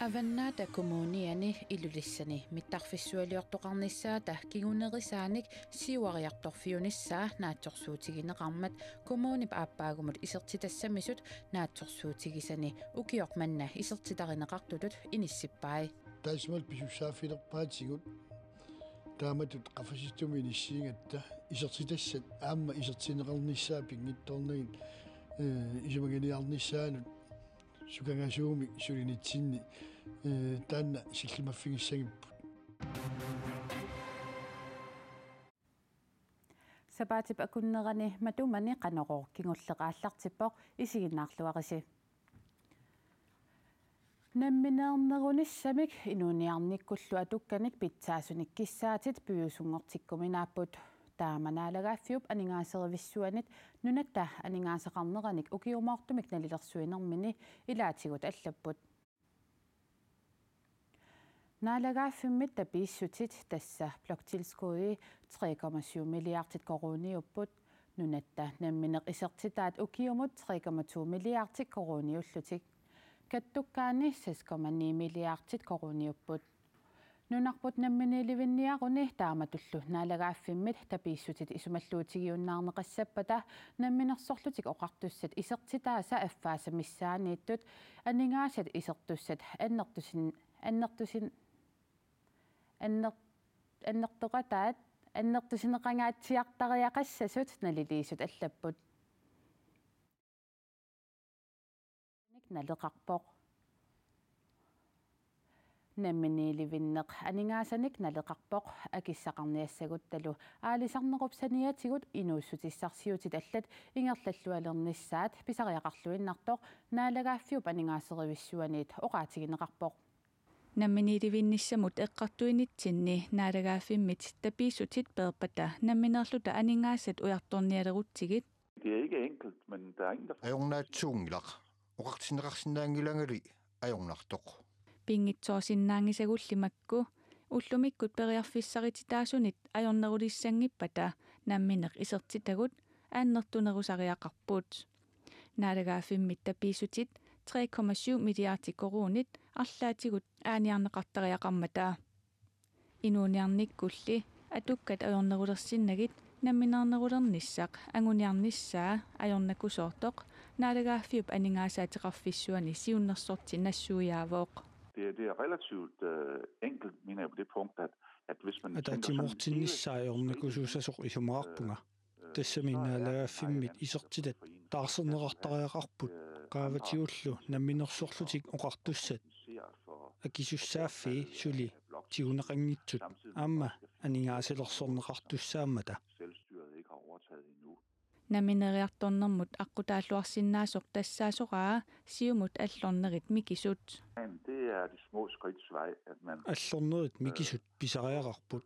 Avannaata kommuniani ilulissani mittarfissualiortoqarnissaata kigunerisanik siuariartorfiunissaa naatsorsuutigineqarmat kommunip aappаагumut isertitassamisut naatsorsuutigisani ukioqmanna isertitarineqartulut inissippaa taismal pisussaaffilerpaatigut taamatut qafasistumi inissiingatta isertitassat aamma isertineqarnissaa pingittornagin isumaginiarnissaanut sukangasuumi sulinitsinni taanna sillimaffigissagipput Sabaatip akunnerani matumani qanoqor kingulleqaallartippoq isiginnaarluarisi Nammineernerunissamik inuuniarnikkullu atukkanik pitsaasunik kissaatit pyyusungortikkuminaapput taamanaalagaaffiup aningaaserivissuanit nunatta aningaasaqarneranik ukiumaartumik nalilersuinermini ilaatigut allapput Naalagaaffimmit tapiissutit tassa bloktilskuudi 3,7 milliartit koruniupput nunatta nammineq isertitaat ukiumut 3,2 milliartit koruniullutik kattukkaani 6,9 milliartit koruniupput Nunarput namminiilivinniaquni taamatullu naalagaaffimit tapiissutit isumalluutigiunnaarneqassapata namminersorlutik oqartussat isertitaasa affaasamissaaniittut aningaasat isertussat annertusineqangaatsiartariaqassasut naliliisut allapput naleqarpoq Namminiilivinneq aningasanik naleqarpoq akissaqarniassaguttalu aalisarnequpsaniatigut inuussutissarsiutit allat ingerlallualernissaat pisariaqarluinnartoq naalagaaffiup aningaaserivissuaniit oqaatigineqarpoq Namminiilivinnissamut eqqartuinitsinni naalagaafimmit tapiissutit peerpata namminerluta aningaasat ujartornialerutsigit Det er ikke enkelt, men der er ingen, der ajornaatsuungilaq oqartineqarsinnaangilangali ajornartoq pingitsoorsinnaangisagullimakku ullumikkut periarfissariti ajornerulissangippata nammineq isertitagut aannertunerusariaqarput naalagaafimmit tapiissutit 3,7 milliartit korunit арлаатигут ааниарнеқартариақармата инуниарниккулли атуккат ajornerulерсиннагит намминаарнерулерниссақ ангуниарнissaa ajornakkusoortoq naalagaafiup aningaasaateqarfissuani siunnersorti nassuujaavooq det er relativt enkelt, mener jeg på det punkt, at hvis man атаатимортиннissaa ajornakkusuusasoq isumaqarpunga тассаминнаалааффиммит исертитат таарсернеқартариақарпут qaavatiullu namminersorlutik oqartussat akisussaaффи сули тигунеқангитсут аама анингааселерсорнеқартуссаамата наминериарторнэрмут аққутааллуарсиннаасоқ тассаасоқаа сиумут аллорнерит микисут det er de små skridts vej, at man аллорнерит микисут писариақарпут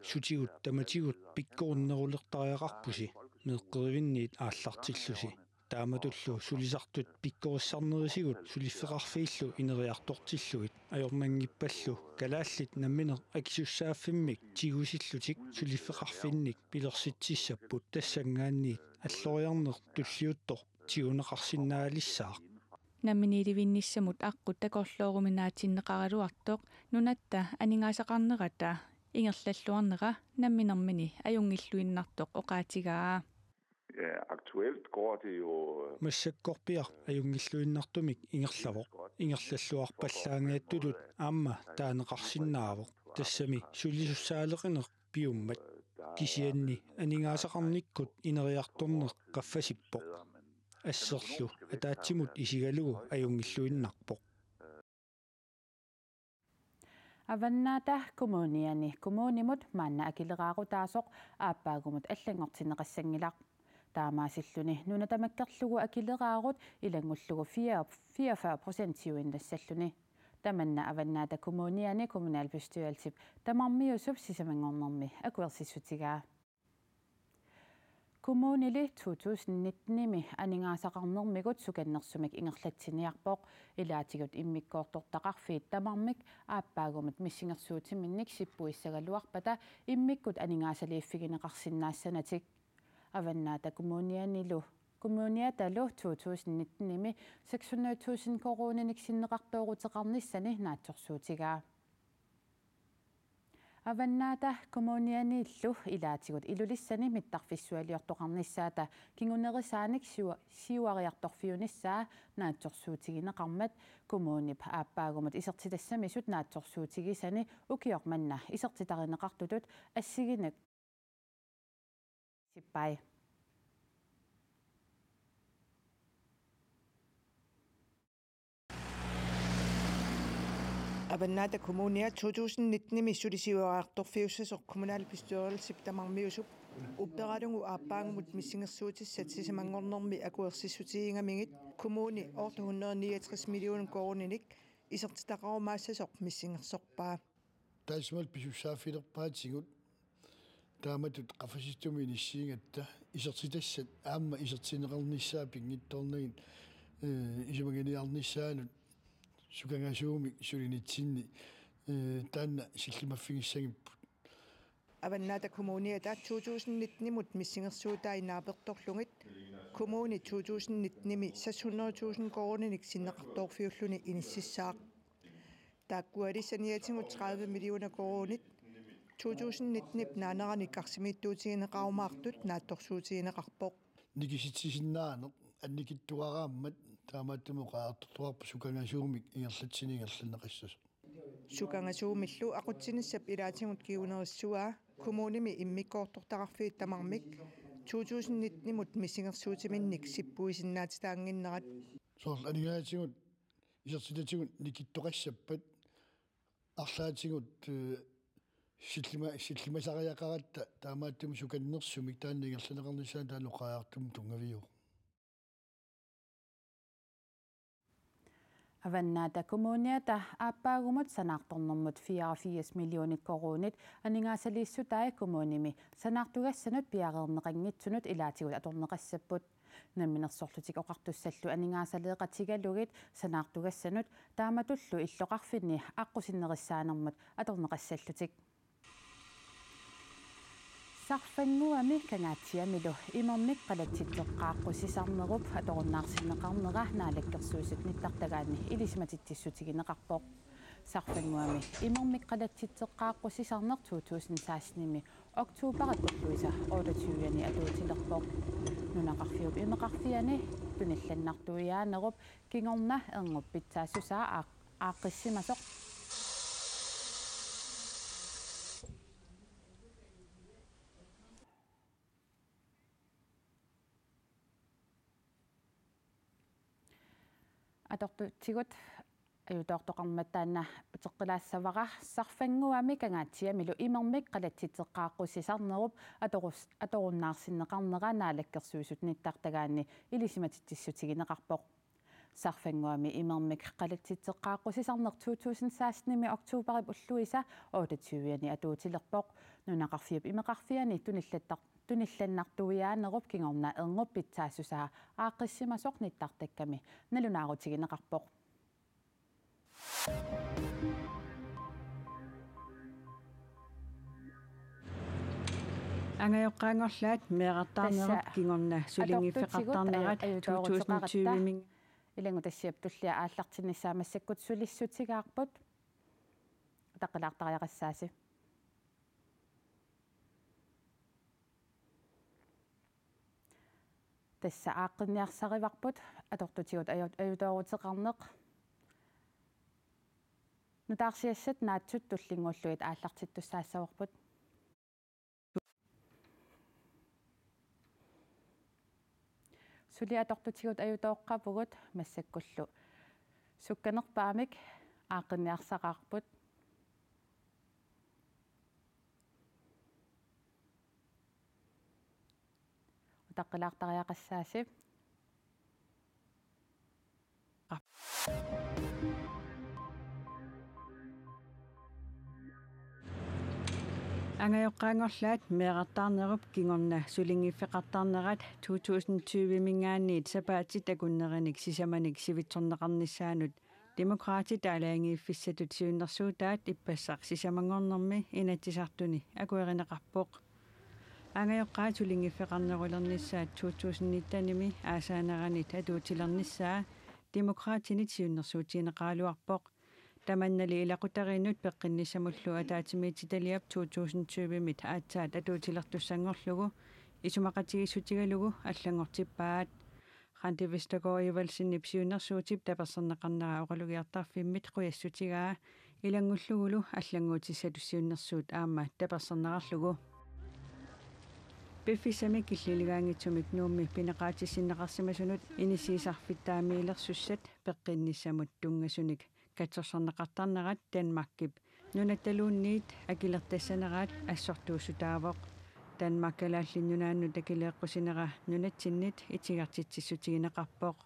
сутигут таматигут пиккорнерулертариақарпуси меэққеривинниит ааллартиллуси тааматуллу сулисартут пиккориссарнерисигут сулиффеқарфииллу инериартортиллугит ajornanngipпаллу калааллит намминер акисуссааффиммик тигусиллутик сулиффеқарфинник пилерситсиссаппут тассангаанниит аллориарнер туллиуттор тигунеқарсинаалиссаа намминиливинниссамут аққут такорлооруминаатиннеқаралуартоқ нунатта анингасақарнерата ингерллаллуарнера намминермини аюнгиллуиннартоқ оqaatigaa aktuelt går det jo массаккорпиар аюнгиллуиннартумик ингерлавоq ингерллаллуарпаллаангааттулут аама таанеқарсинаавоq тассами сулисуссаалеқинеқ пиуммат кисианни анигаасақарниккут инериарторнеқ qaffasippoq ассерлу атаатсимут исигалугу аюнгиллуиннарпоq Avannaata kommuniani kommunimut maanna akileraarutaasoq aappаагumut аллангортинеқассангилaq таамаасиллуни нунатамаккерлугу акилераарут илангуллугу 44% сиуиннассаллуни таманна Avannaata kommuniani kommunalbestyrelsip тамармиусуп сисамангорнэрми акуерсиссутигаа Kommunili 2019-imi aningaasaqarnermigut sukannersumik ingerlatsiniarpoq ilaatigut immikkoortortaqarfiit tamarmik aappaagumat missingersuutiminnik sippuissagaluarpata immikkut aningaasaliiffigineqarsinnaassanatik Avannaata kommunianilu kommunia talu 2019 600,000 koronanik sinneqartooruteqarnissani naatsorsuutigaa Avannaata kommunianiillu ilaatigut ilulissani mittarfissualiortoqarnissaata kingunerisaanik siuariartorfiunissaa naatsorsuutigineqarmat kommunip aappaagumat isertitassamisut naatsorsuutigisani ukiormanna isertitarineqartutut assiginak sippai Avannaata kommunia 2019 missulisiuaartorfiussasor kommunalbestyrelse tamarmiusup upperalungu aappaangumut missingersuutissat sisamangornermi akuersissutiingamingit kommuni 869 millioner koroninik isertitaqarumaassasor missingersorpaa taismal pisussaaffilerpaatigut taamatut qafasistumi nissiingatta isertitassat aamma isertineqarnissaa pingittornagin isumaginiarnissaanut sukangasuumi sulinitsinni taanna sillimaffigissagipput Avannaata kommunia ta 2019 missingersuutaa inaapertorlungit kommuni 2019 600,000 koroninik sinneqartoorfiulluni inississaaq taakkualissaniatingut 30 millioner koronit 2019 naanerani qarsimittuutigineqarumaartut naattorsuutigineqarpoq nikisitsisinnaane annikittuaraammat taamaattumu qaartortuarpu sukangasuumik ingerlatsiniingerlanneqassas sukangasuumillu aqutsinissap ilaatingut kiunerissuaa kommunimi immikkoortortaqarfiit tamarmik 2019 missingersuutiminnik sippuisinnaatitaanginnerat soorl anigaatigut isertitatigut nikittoqassappat арлаатигут силлимасариақаратта таамааттум суканнерсумик тааннигерланеқарнissaан таануқаартум тунгавиу Avannaata kommuniata aappaagumat sanaartornermut 84 millionik koronit aningaasaliissutaai kommunimi sanaartugassanut piareerneqanngitsunut ilaatigut atorneqassapput намминерсорлутик оқартуссаллу анигаасалеэқатигалугит санаартугассанут тааматуллу иллоқарфинни аққусиннерissaanermut аторнеқассаллутик сарфангуами канаатсиамилу имермик қалатситтеққааққусисарнеруп аторуннаарсиннеқарнера наалаккерсуусут ниттартагаани илисматиттиссутигинеқарпоқ сарфангуами имермик қалатситтеққааққусисарнер 2016 октуупарат уллуиса 28-яни атуутилерпоқ нунақарфиуп имеқарфиани тунилланнартуиаанеруп кингорна эрнгуппитсаассусаа ааққиссимасоқ атортутигут аютоортоқарматтаана утеққилаассавара сарфангуами кангаатсиамилу имермик қалатситеққааққусисарнеруп аторуннаарсиннеқарнера наалаккерсуисут ниттартагаани илисиматиттиссутигинеқарпоқ сарфангуами имермик қалатситеққааққусисарнер 2016 октуупарип уллуиса 28-яни атуутилерпоқ нунақарфиуп имеқарфиани тунилланнартуиаанеруп кингорна эрнгуппитсаассусаа ааққиссимасоқ ниттартакками налунаарутигинеқарпоқ ангайоққаангорлаат меэқартаарнеруп кингорна сулингиффеқартаарнерат 2020 мин иленгу тассиап туллиа ааллартиннissaамассаккут сулиссутигаарпут таққилаартариақассааси тасса ааққинниарсариварпут атортутигут аютоорутеқарнеқ нутаарсиассат наатсут туллингуллуит ааллартиттуссаассаворпут сули атортутигут аютооққапугут массаккуллу сукканерпаамик ааққинниарсақарпут таққилаартариақассааси ангайоққаангорлаат меэқартаарнеруп кингорна сулингиффеқартаарнерат 2020 мингаанниит сапаатит акуннериник сисаманик сивитсорнеқарнissaанут демократит алаангииффиссатут сиуннэрсуутаат иппассақ сисамангорнерми инатсисартуни акуеринеқарпоқ Angayokkaa tulingifeqarnerulernissaat 2019-nimi aasaaneranit atuutilernissaa demokraatinit siunnersuutiineqaaluarpoq tamannali ilaqutarinnut peqqinnissamullu ataatimiititaliap 2020-mit aatsaat atuutilertussangorlugu isumaqatigissutigalugu аллангортиппаат qantivistaqoriuvalsinnip siunnersuutip taperserneqarnera oqalugiartarfimmit quyassutigaa ilangulluгулу аллангуутиссату siunnersuut аама таперсернеқарлугу пиффисами киллилигаангитсумик нуумми пинеқаатиссиннеқарсимасунут инисиисарфиттаамиилерсуссат пеққинниссамут тунгасуник катсорсернеқартарнерат Данмаркип нунатталуунниит акилертассанераат ассортуусутаавоқ Данмаркалааллиннунаанну такилеэққусинера нунатсиннит итигартитсиссутигинеқарпоқ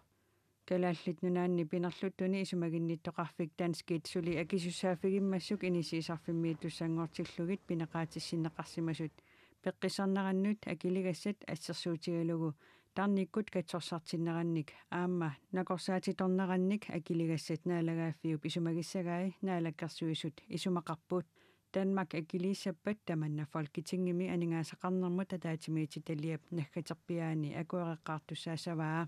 калааллит нунаанни пинерлуттуни исумагинниттоқарфик данскит сули акисуссаафигиммассук инисиисарфиммиит туссангортиллугит пинеқаатиссиннеқарсимасут пеққисарнераннут акилигассат ассерсуутигалугу тарниккут катсорсартиннеранник аама накорсаатиторнеранник акилигассат наалагааффиуп исумагиссагаи наалаккарсуисут исумақарпут Danmark акилииссаппат таманна фолкитингими анигаасақарнермут атаатимиититалиап наггатерпиаани акуэреққартуссаасаваа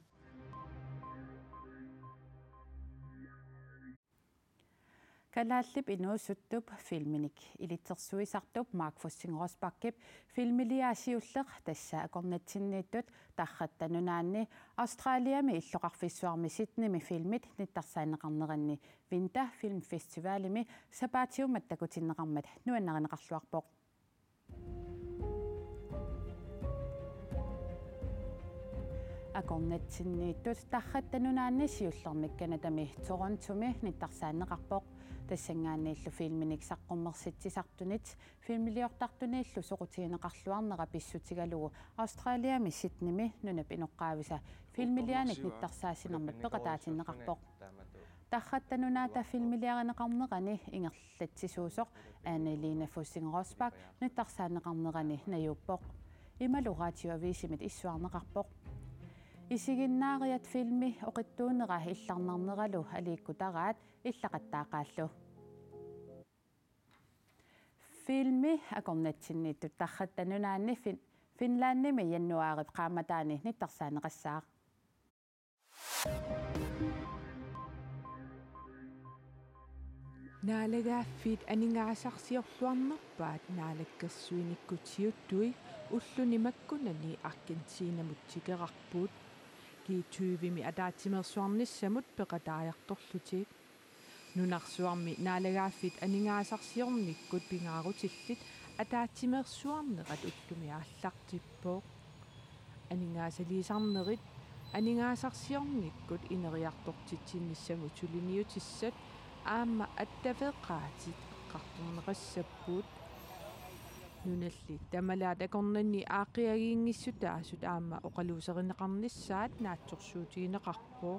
Kalaalip inuusuttup filminik ilitsersuisartup Mark Fossingorspakip filmiliaasiulleq tassa akornatsinniittut tarrattanunaanni Australiami illoqarfissuarmi Sydneymi filmit nittarsaanneqarneranni Vinta Film Festivalimi sapaatiumat takutinneqarmat nuannareneqarluarpoq akornatsinniittut tarrattanunaanni siullermikkanatami Torontumi nittarsaanneqarpoq тассангааннииллу филминик саққуммерситсисартунит филмилиортартунииллу соқутигинеқарлуарнера писсутигалугу Австралиами Сидними нунап иноққаависа филмилианик ниттарсаасинермат пеқатаатиннеқарпоқ тарраттанунаата филмилиаринеқарнерани ингерлатсисуусоқ Анелина Фоссингорспак ниттарсаанеқарнерани наюуппоқ ималураатиуависимит иссуарнеқарпоқ исигиннаариат филми оқиттуунера илларнарнералу алииккутараат иллақаттаақааллу филми акорнатсиннииттут тарраттанунаанни финлаанними яннуаарип qaamataani ниттарсаанеқассаа наалагааффит анингаасарсиорлуарнерпаат наалаккассуиниккутиуттуи уллунимаккунани Аргентинамут тикерарпут киитювими атаатимерсуарниссамут пеқатааярторлутик нунарсуарми наалагааффит анингаасарсиорниккут пингаарутиллит атаатимерсуарнерат уллуми ааллартиппоо анингаасалисарнерит анингаасарсиорниккут инериартортитсинниссаму тулиниутиссат аама аттафеққаатит қарторнеқассаппут нуналли тамалаат акорнанни аақиагиингиссутаасут аама оқалуусеринеқарниссаат наатсорсуутигинеқарпоо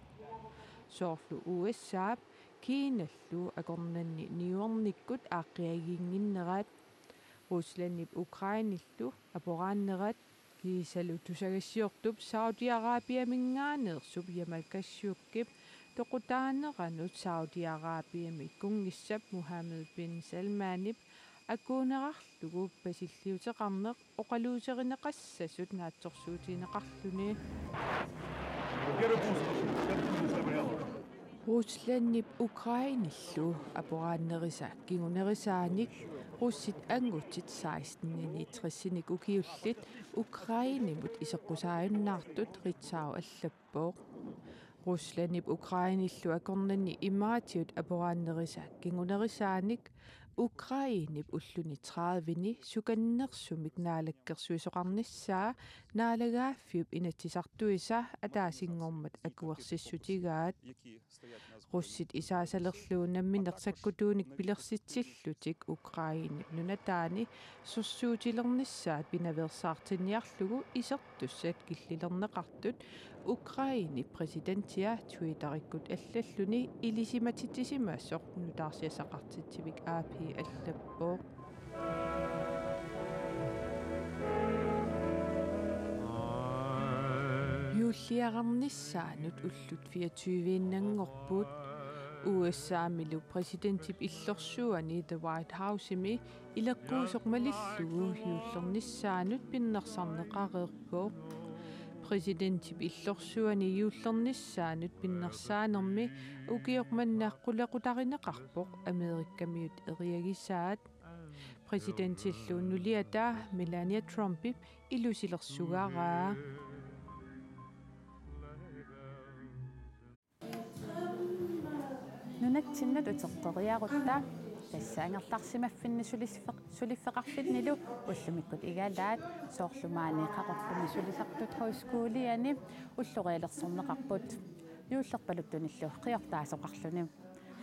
соорлу уссаап киналлу акорнанни ниуорниккут аақиагиингиннераат русланнип украиниллу апорааннерат кисалу тусагассиортуп Сауди-Арабиамингаанерсуп ямалкассууккип тоқутаанеранут Сауди-Арабиами кунгиссап Мухаммед бин Салманип акуунерарлугу пасиллиутеқарнеқ оқалуусеринеқассасут наатсорсуутинеқарлуни русланнип украиниллу апорааннериса кигунерисааник руссит ангутсит 16-нини 60-ник укиуллит украинимут исеққусааюннаартут ритсаау аллаппоо русланнип украиниллу акорнанни имаатиут апорааннериса кигунерисааник Ukrainip ulluni 30-ni sukannерсумик наалаккерсуисоқарниссаа наалагааффиуп инатсисартуиса атаасингормат акуерсиссутигаат руссит исаасалерлуунамминерсаккутууник пилерситсиллутик Украинип нунатаани сорсуутилернissaат пинаверсаартинниарлугу исертуссат киллилернеқартут Украини президентиа Твиттериккут аллаллуни илисиматитисимаассоқ нутаарсиасақартитсивик аапи аллаппоо юллиарарниссаанут уллут 24-ингорпут USA-милу президентип иллерсуани The White House-ими илеққуусоқмалиллугу юуллерниссаанут пиннерсарнеқареерпоо президентип иллерсуани юуллерниссаанут пиннерсаанерми укиорманнааққулеқутаринеқарпоқ Америккамиут эриагисаат президентиллу нулиатаа Мелания Трампип илусилерсугаараа нунатсиннат утеққериарутта тассаангерларсимаффинни сулиффеқарфиннилу уллумиккут игалаат соорлумаани қақорлуми сулисартут хойскуулиани уллориалерсорнеқарпут юуллерпалуттуниллу қиортаасоқарлуни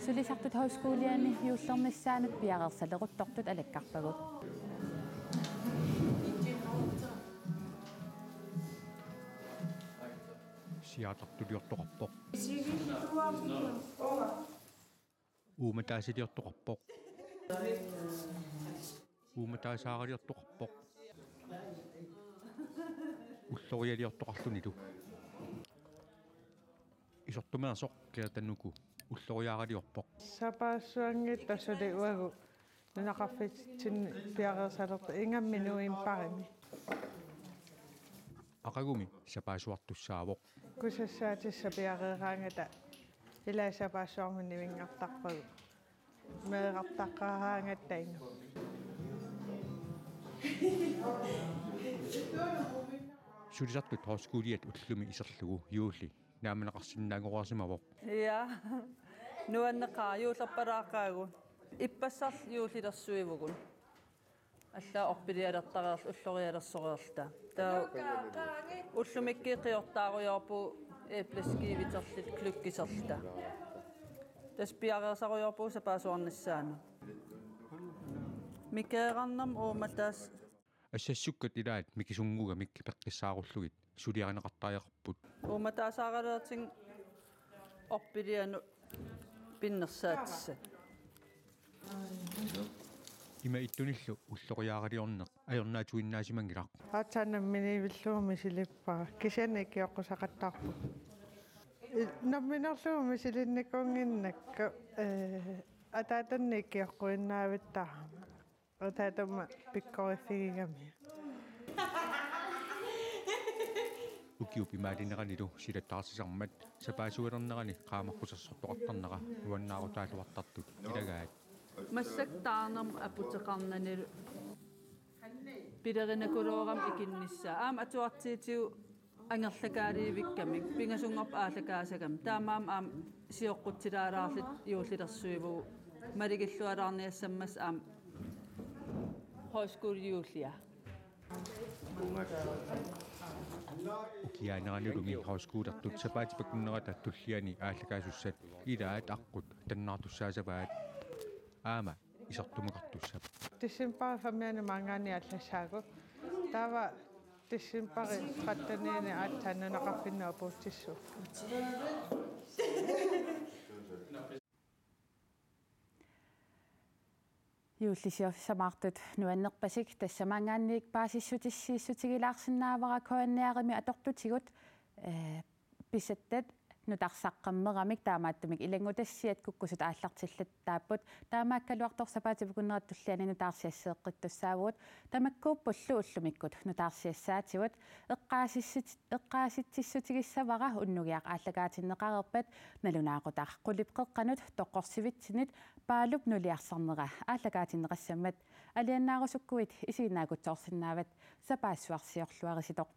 сулисартут хойскуулиани юуллерниссаанут пиарерсалеруттортут алаккарпагут сиаатартулиортоқарпоқ ууматаасилиортоқарпоқ ууматаасаагалиортоқарпоқ уллориалиортоқарлунилу исортумаасоқ киатаннуку уллориаагалиорпоқ сапаассуангит тассули уагу нунақарфитсин пиарерсалерта ингамминуим парими акагуми сапаасуартуссаавоқ кусассаатисса пиарераангата илаасапаассуармуннивингартарпагу меэқартаққараангаттайну сулисартут хоскуулиат уллуми исерлугу юулли нааманеқарсинаагоруарсимавоқ я нуаннеқаа юулерпалаақаагу иппассарл юулилерсуивгун алла орпилиалертареерл уллориалерсореерта таа уллумиккиқиортааруйорпу эплескивитерлит клуккисерта тас пиареерсаруйорпу сапаасуарниссаану микеерарнам ооматаас ассассуккат илаат микисунгуга микки пеққиссааруллугит сулиаринеқартариақарпут ооматаасаагалеертин орпилиану пиннерсаатиссат има иттуниллу уллориаагалиорнеқ аернаатуиннаасимангилақ аатсаанамминивиллуumi силиппара кисяникиоққусақаттарпу намминерлуumi силинникунгиннакка атаатанникиоққуиннаавиттарама атаатамма пиккориффигигами укиупи маалинеранилу силаттаарсисармат сапаасуалернерани qaamaqqusassortoqartarnera уаннаарутаалуартартут илагаат массактаарнам апутеқарнанилу пилеринакулуорам икинниссаа аама атуартиитиу ангерлакаалиивиккамик пингасунгорп аалакаасагам таамаам аам сиоққутсилаалаарлит юуллилерсуиву малигиллуалаарниассаммас аам хойскул юуллиа укиаанеранилуми хаускуулертут сапаатипаккуннерата туллиани ааллакаасуссат илаат аққут таннаартуссаасаваат аама исартумеқартуссап тиссимпари фамиани мангаани аллассаагу таава тиссимпари қаттаниини аатсааннунақарфиннаа пууттиссу юуллисиор самаартут нуаннерпасик тассамаангаанниик паасиссутиссииссутигилаарсинаавара коанниарими атортутигут писаттат нутарсаққаммерамик таамааттумик илангутассиат куккусут ааллартиллат тааппут таамааккалуарторсапаатипукуннерат туллиани нутаарсиассеэққиттуссаавут тамаккууппуллу уллумиккут нутаарсиассаатигут эққааситтиссутигиссавара уннугиақ ааллагаатиннеқарерпат налунаақутар қулипқеққанут тоққорсивитсинит паалуп нулиарсарнера ааллагаатиннеқассаммат алианнаарусуккуит исигинаакутсоорсинаават сапаассуарсиорлуариситоқ